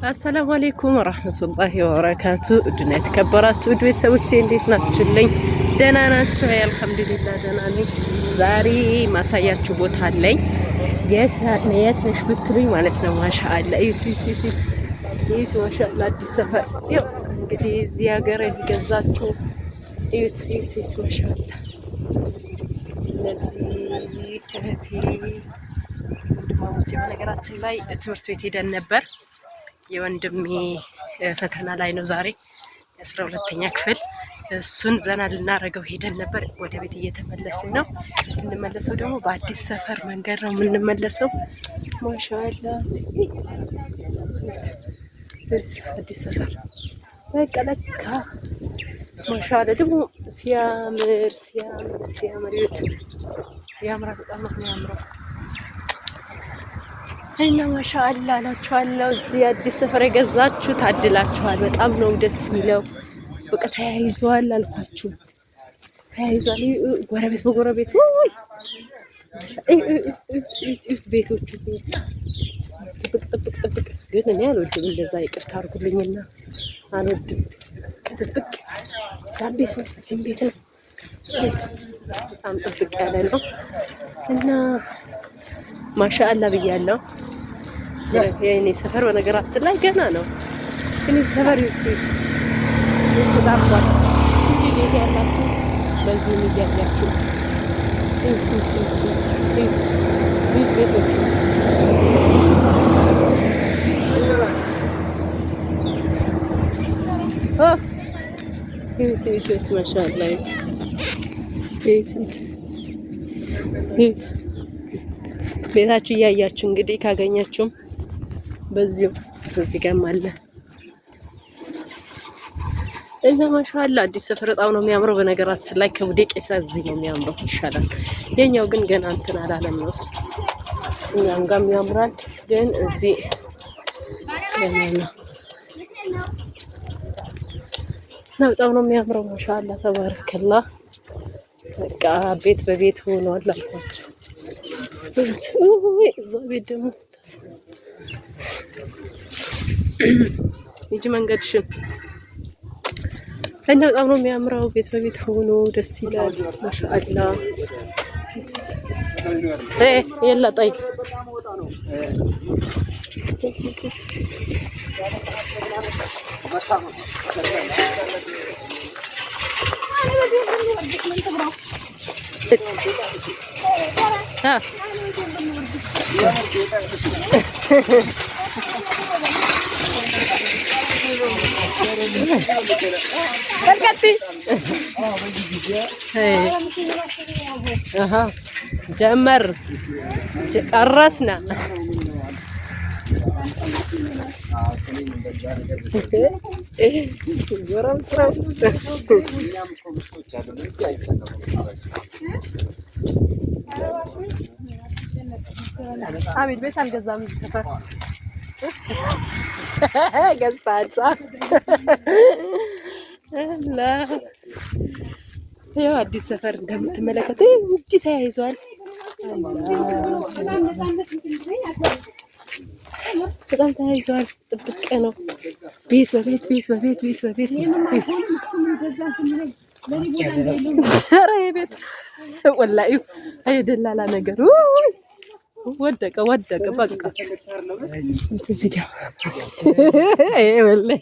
አሰላሙ አለይኩም ወራህመቱላሂ ወበረካቱ። እድና የተከበራችሁ ውድ ቤተሰቦቼ እንዴት ናችሁልኝ? ደህና ናችሁ? አልሐምዱሊላህ ደህና ነኝ። ዛሬ ማሳያችሁ ቦታ አለኝ። የት ነሽ ብትሉኝ ማለት ነው። ማሻአላ እዩት ማሻአላ አዲስ ሰፈር ያው እንግዲህ እዚህ ሀገር የገዛችሁ እዩት ማሻአላ። እነዚህ እህቴ ወንድማሞቼ በነገራችን ላይ ትምህርት ቤት ሄደን ነበር። የወንድሜ ፈተና ላይ ነው ዛሬ የ12ኛ ክፍል። እሱን ዘና ልናረገው ሄደን ነበር። ወደ ቤት እየተመለስን ነው። የምንመለሰው ደግሞ በአዲስ ሰፈር መንገድ ነው የምንመለሰው። ማሻአላ አዲስ ሰፈር በቃ ለካ ማሻአላ ደግሞ ሲያምር ይዩት። ያምራል፣ በጣም ነው የሚያምረው። እና ማሻአላ አላችኋለሁ። እዚህ አዲስ ሰፈር የገዛችሁ ታድላችኋል። በጣም ነው ደስ የሚለው። በቃ ተያይዟል አልኳችሁ፣ ተያይዟል። ጎረቤት በጎረቤት ወይ እዩት ቤቶቹ ጥብቅ። ግን እኔ አልወድም እንደዛ፣ ይቅርታ አድርጉልኝና አልወድም። ጥብቅ ሳቤት ነው እዚህም ቤት ነው። በጣም ጥብቅ ያለ ነው እና ማሻአላ ብያለሁ። የኔ ሰፈር በነገራችን ላይ ገና ነው። እኔ ሰፈር ይውት ተጣጣ እንጂ ቤት ያላችሁ በዚህ የሚያያችሁ ቤቶቹ ይውት ማሻአላ ይውት ቤታችሁ እያያችሁ እንግዲህ ካገኛችሁም በዚህ ጋርም አለ እና ማሻአላ አዲስ ሰፈር በጣም ነው የሚያምረው። በነገራችን ላይ ከቡዴቄሳ እዚህ ነው የሚያምረው ይሻላል። የኛው ግን ገና እንትን አላለም ነው። እኛም ጋርም ያምራል ግን እዚህ ገና ነው። በጣም ነው የሚያምረው ማሻአላ ተባረከላ። በቃ ቤት በቤት ሆኗል አልኳችሁ። እዛ ቤት ደግሞ ይጂ መንገድሽን እና በጣም ነው የሚያምረው። ቤት በቤት ሆኖ ደስ ይላል ማሻአላ። የላ ጠይ ጀመር ጨረስና አቤት ቤት አልገዛም እዚህ ሰፈር ገዝታቻ ላ ያው አዲስ ሰፈር እንደምትመለከቱ እንጂ ተያይዟል። በጣም ተያይዟል። ጥብቅ ነው። ቤት በቤት ኧረ የቤት ወላሂ አይደላላ ነገር ወደቀ በቃ እዚህ ጋር ወላሂ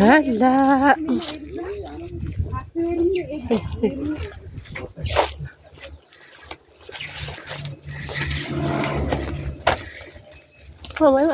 አላ ማማይ